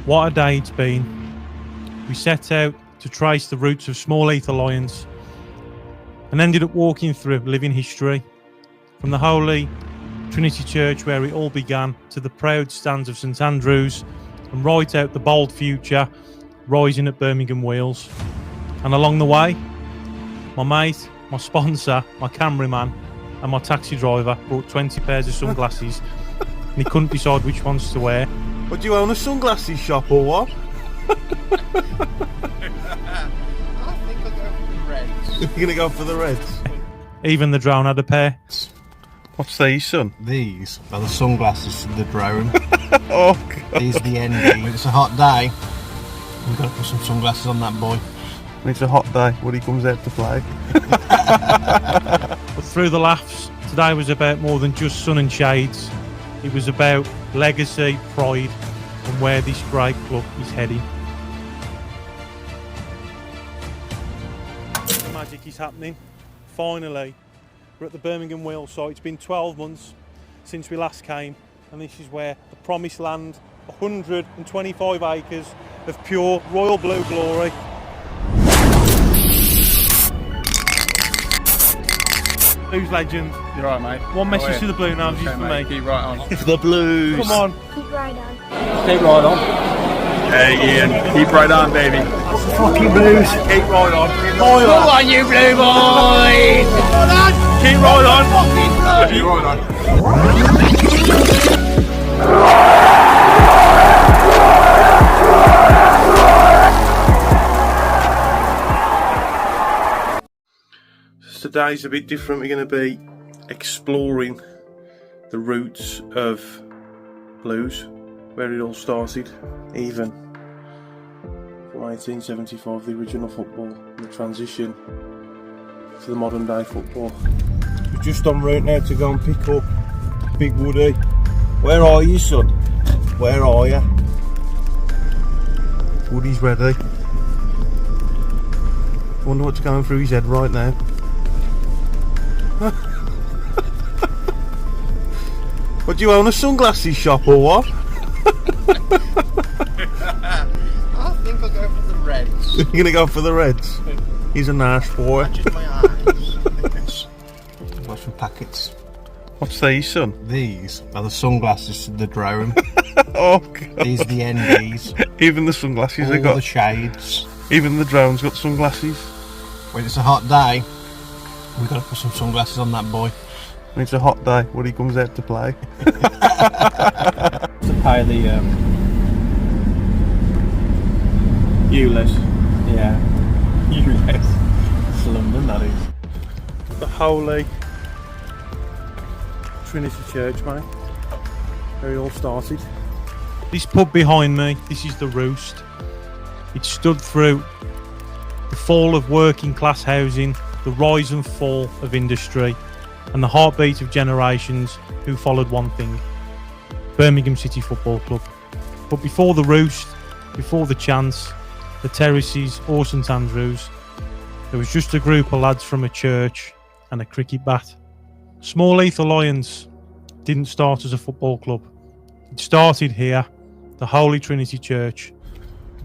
What a day it's been. We set out to trace the roots of Small Heath Alliance and ended up walking through living history, from the Holy Trinity Church where it all began to the proud stands of St Andrews, and right out the bold future rising at Birmingham Wheels. And along the way, my mate, my sponsor, my cameraman and my taxi driver brought 20 pairs of sunglasses and he couldn't decide which ones to wear. What, do you own a sunglasses shop or what? I think I'll go for the reds. You're going to go for the reds? Even the drone had a pair. What's these, son? These are the sunglasses for the drone. Oh, God. These are the ND. It's a hot day. We've got to put some sunglasses on that boy. It's a hot day when he comes out to play. But through the laughs, today was about more than just sun and shades. It was about legacy, pride and where this great club is heading. The magic is happening. Finally, we're at the Birmingham Wheels site. It's been 12 months since we last came, and this is where the promised land, 125 acres of pure royal blue glory. Blues legend. You're right, mate. One message to the Bluenoses for me. Keep right on. The Blues. Come on. Keep right on. Keep right on. Hey, Ian. Keep right on, baby. Fucking Blues. Keep right on. Come on, you blue boys! Keep right on. Keep right on. Today's a bit different. We're going to be exploring the roots of blues, where it all started, even from 1875, the original football, and the transition to the modern day football. We're just en route now to go and pick up Big Woody. Where are you, son? Where are you? Woody's ready. I wonder what's going through his head right now. What, do you own a sunglasses shop or what? I think I'll go for the reds. You're going to go for the reds? He's a nice boy. Just my eyes. Got some packets. What's these, son? These are the sunglasses for the drone. Oh, God. These are the NDs. Even the sunglasses All have got. the shades. Even the drone's got sunglasses. When it's a hot day, we've got to put some sunglasses on that boy. And it's a hot day when he comes out to play. To pay the ULEZ. Yeah. ULEZ. It's London, that is. The Holy Trinity Church, mate, where it all started. This pub behind me, this is the Roost. It stood through the fall of working class housing, the rise and fall of industry, and the heartbeat of generations who followed one thing: Birmingham City Football Club. But before the Roost, before the Chance, the Terraces or St Andrews, there was just a group of lads from a church and a cricket bat. Small Heath Alliance didn't start as a football club. It started here, the Holy Trinity Church.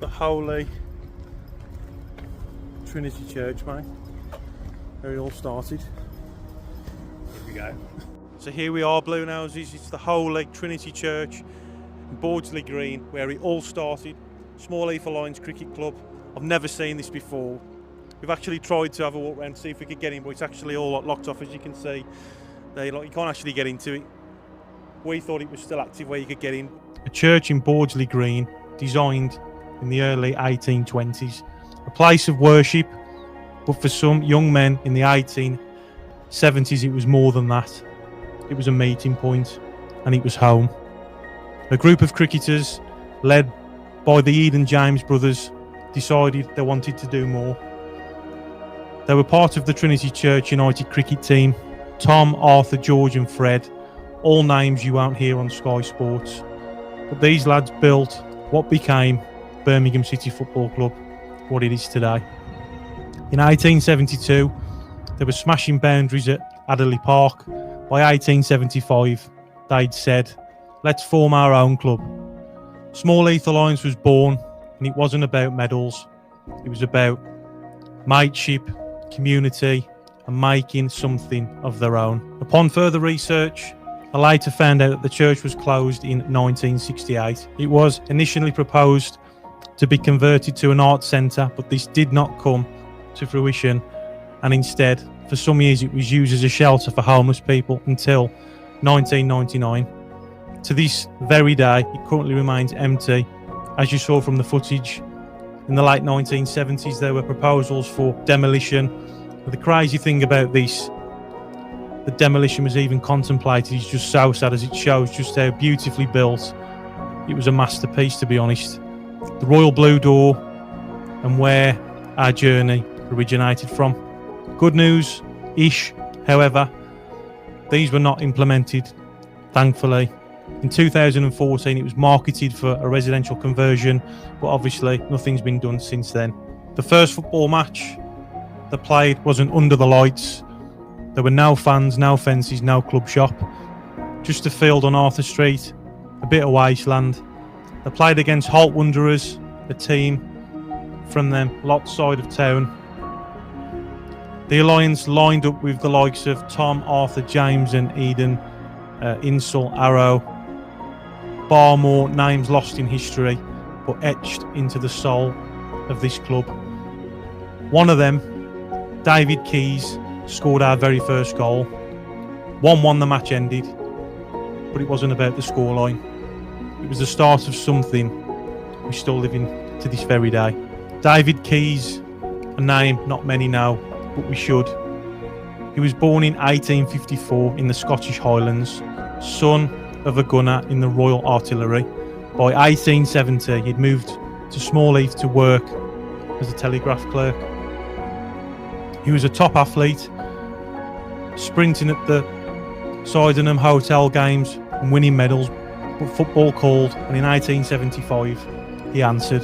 The Holy Trinity Church, mate, where it all started. Here we go. So here we are, Bluenoses. It's the Holy Trinity Church in Bordsley Green, where it all started. Small Heath Alliance Cricket Club. I've never seen this before. We've actually tried to have a walk around to see if we could get in, but it's actually all locked off, as you can see. You can't actually get into it. We thought it was still active where you could get in. A church in Bordsley Green, designed in the early 1820s. A place of worship, but for some young men in the 1870s it was more than that. It was a meeting point, and it was home. A group of cricketers, led by the Eden James brothers, decided they wanted to do more. They were part of the Trinity Church United cricket team. Tom, Arthur, George and Fred, all names you won't hear on Sky Sports. But these lads built what became Birmingham City Football Club, what it is today. In 1872, they were smashing boundaries at Adderley Park. By 1875, they'd said, let's form our own club. Small Heath Alliance was born, and it wasn't about medals. It was about mateship, community, and making something of their own. Upon further research, I later found out that the church was closed in 1968. It was initially proposed to be converted to an art centre, but this did not come to fruition, and instead, for some years, it was used as a shelter for homeless people until 1999. To this very day, it currently remains empty. As you saw from the footage, in the late 1970s, there were proposals for demolition. But the crazy thing about this, the demolition was even contemplated, is just so sad, as it shows just how beautifully built. It was a masterpiece, to be honest. The Royal Blue Door, and where our journey originated from. Good news-ish, however, these were not implemented, thankfully. In 2014, it was marketed for a residential conversion, but obviously nothing's been done since then. The first football match they played wasn't under the lights. There were no fans, no fences, no club shop. Just a field on Arthur Street, a bit of wasteland. They played against Holt Wanderers, a team from them lot side of town. The Alliance lined up with the likes of Tom, Arthur, James and Eden, Insel, Arrow. Barmore, names lost in history, but etched into the soul of this club. One of them, David Keys, scored our very first goal. 1-1 the match ended, but it wasn't about the scoreline. It was the start of something we're still living to this very day. David Keys, a name not many know, but we should. He was born in 1854 in the Scottish Highlands, son of a gunner in the Royal Artillery. By 1870, he'd moved to Small Heath to work as a telegraph clerk. He was a top athlete, sprinting at the Sydenham Hotel games and winning medals, but football called, and in 1875 he answered.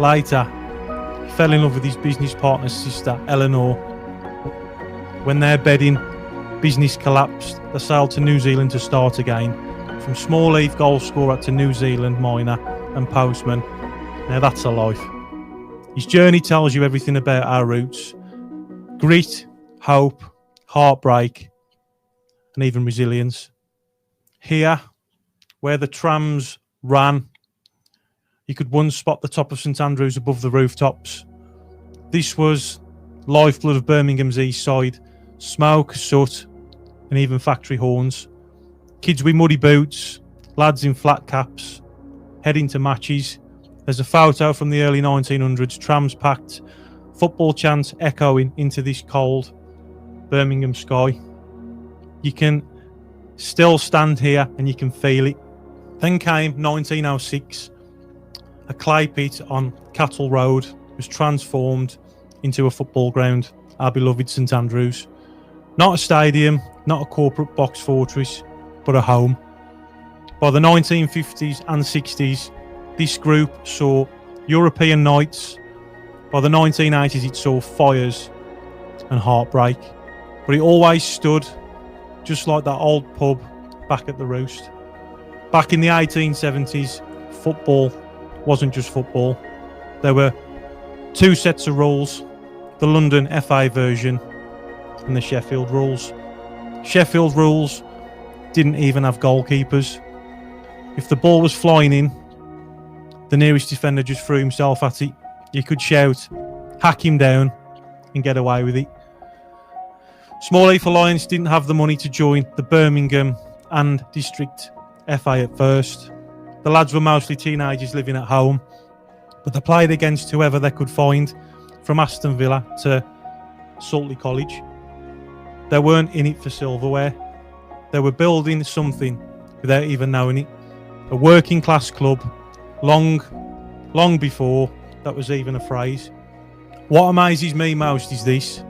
Later, he fell in love with his business partner's sister, Eleanor. When their bedding business collapsed, they sailed to New Zealand to start again. From Small Heath goal scorer to New Zealand miner and postman. Now that's a life. His journey tells you everything about our roots. Grit, hope, heartbreak, and even resilience. Here, where the trams ran, you could once spot the top of St Andrews above the rooftops. This was lifeblood of Birmingham's east side. Smoke, soot, and even factory horns. Kids with muddy boots, lads in flat caps, heading to matches. There's a photo from the early 1900s, trams packed, football chants echoing into this cold Birmingham sky. You can still stand here and you can feel it. Then came 1906. A clay pit on Cattle Road was transformed into a football ground, our beloved St Andrews. Not a stadium, not a corporate box fortress, but a home. By the 1950s and 60s, this group saw European nights. By the 1980s, it saw fires and heartbreak. But it always stood just like that old pub back at the Roost. Back in the 1870s, football wasn't just football. There were two sets of rules, the London FA version and the Sheffield rules. Sheffield rules didn't even have goalkeepers. If the ball was flying in, the nearest defender just threw himself at it. You could shout, hack him down, and get away with it. Small Heath Alliance didn't have the money to join the Birmingham and District FA at first. The lads were mostly teenagers living at home, but they played against whoever they could find, from Aston Villa to Saltley College. They weren't in it for silverware. They were building something without even knowing it. A working class club, long before that was even a phrase. What amazes me most is this.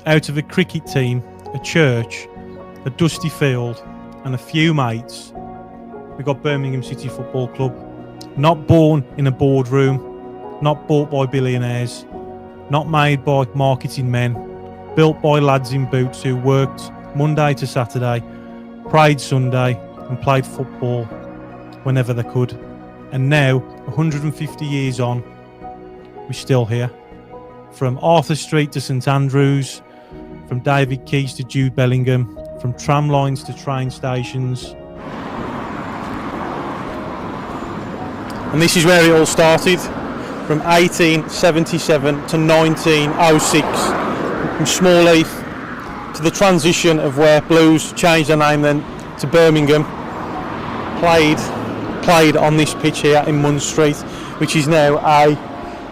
Out of a cricket team, a church, a dusty field and a few mates, we got Birmingham City Football Club. Not born in a boardroom, not bought by billionaires, not made by marketing men, built by lads in boots who worked Monday to Saturday, prayed Sunday and played football whenever they could. And now, 150 years on, we're still here. From Arthur Street to St Andrews, from David Keys to Jude Bellingham, from tram lines to train stations. And this is where it all started, from 1877 to 1906, from Small Heath to the transition of where Blues changed their name then to Birmingham, played on this pitch here in Munn Street, which is now a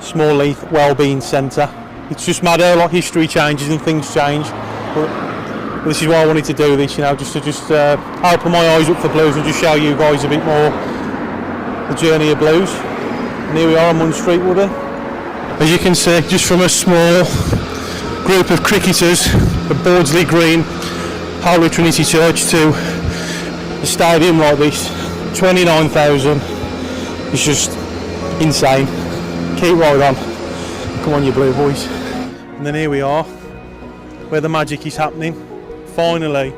Small Heath Wellbeing Centre. It's just mad how like history changes and things change. But this is why I wanted to do this, you know, just to open my eyes up for Blues and just show you guys a bit more the journey of Blues. And here we are on Munn Street, Woody. As you can see, just from a small group of cricketers at Bordsley Green, Holy Trinity Church, to a stadium like this, 29,000, it's just insane. Keep right on. Come on, you Blue boys. And then here we are, where the magic is happening. Finally,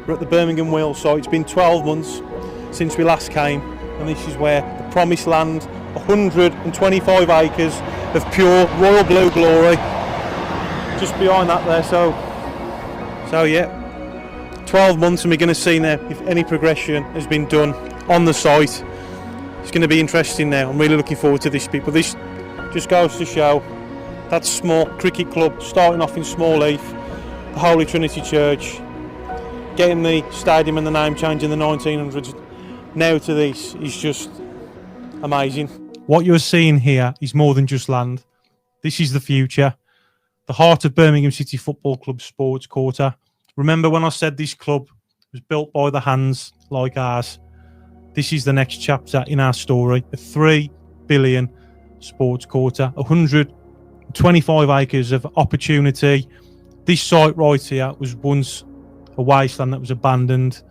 we're at the Birmingham Wheels site. It's been 12 months since we last came, and this is where the promised land, 125 acres of pure royal blue glory, just behind that there. So yeah, 12 months, and we're going to see now if any progression has been done on the site. It's going to be interesting now. I'm really looking forward to this bit, but this just goes to show that small cricket club starting off in Small Heath, the Holy Trinity Church, getting the stadium and the name change in the 1900s, now to this is just amazing. What you're seeing here is more than just land. This is the future, the heart of Birmingham City Football Club sports quarter. Remember when I said this club was built by the hands like ours? This is the next chapter in our story, a 3 billion sports quarter, 125 acres of opportunity. This site right here was once a wasteland that was abandoned,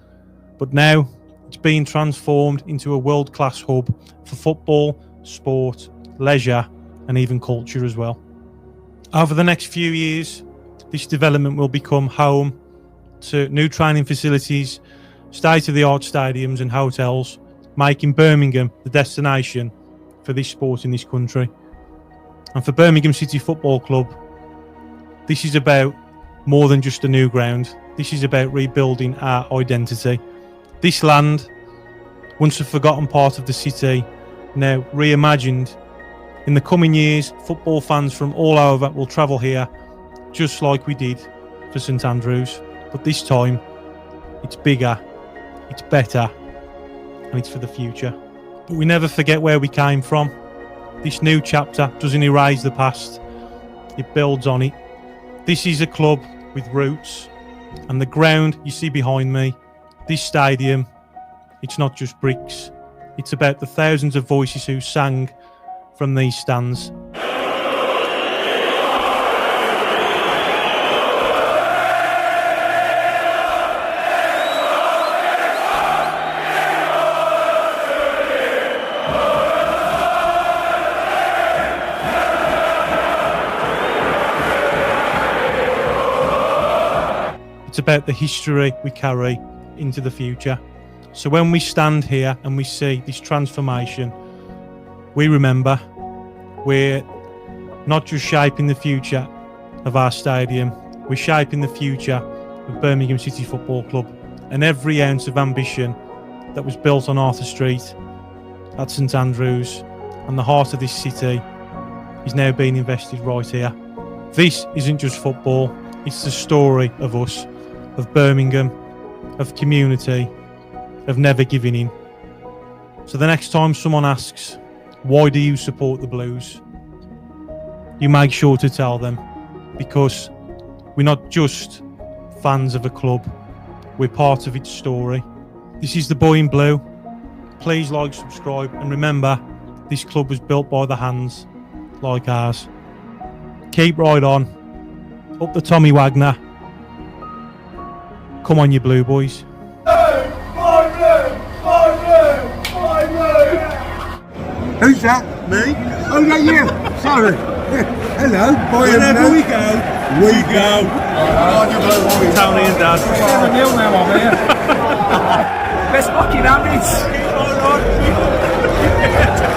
but now it's being transformed into a world-class hub for football, sport, leisure, and even culture as well. Over the next few years, this development will become home to new training facilities, state-of-the-art stadiums and hotels, making Birmingham the destination for this sport in this country. And for Birmingham City Football Club, this is about more than just a new ground. This is about rebuilding our identity. This land, once a forgotten part of the city, now reimagined. In the coming years, football fans from all over will travel here, just like we did for St Andrews. But this time, it's bigger, it's better, and it's for the future. But we never forget where we came from. This new chapter doesn't erase the past, it builds on it. This is a club with roots, and the ground you see behind me, this stadium, it's not just bricks. It's about the thousands of voices who sang from these stands. It's about the history we carry into the future. So when we stand here and we see this transformation, we remember we're not just shaping the future of our stadium, we're shaping the future of Birmingham City Football Club, and every ounce of ambition that was built on Arthur Street at St Andrews and the heart of this city is now being invested right here. This isn't just football, it's the story of us, of Birmingham, of community, of never giving in. So the next time someone asks, why do you support the Blues? You make sure to tell them, because we're not just fans of a club, we're part of its story. This is the Boy in Blue. Please like, subscribe, and remember, this club was built by the hands like ours. Keep right on. Up the Tommy Wagner. Come on, you Blue boys. Who's that? Me? Oh, yeah, you. Sorry. Hello. Wherever we go, we go. Tony and Dad. 7-0 now, I'm here. Best fucking habits. Yeah.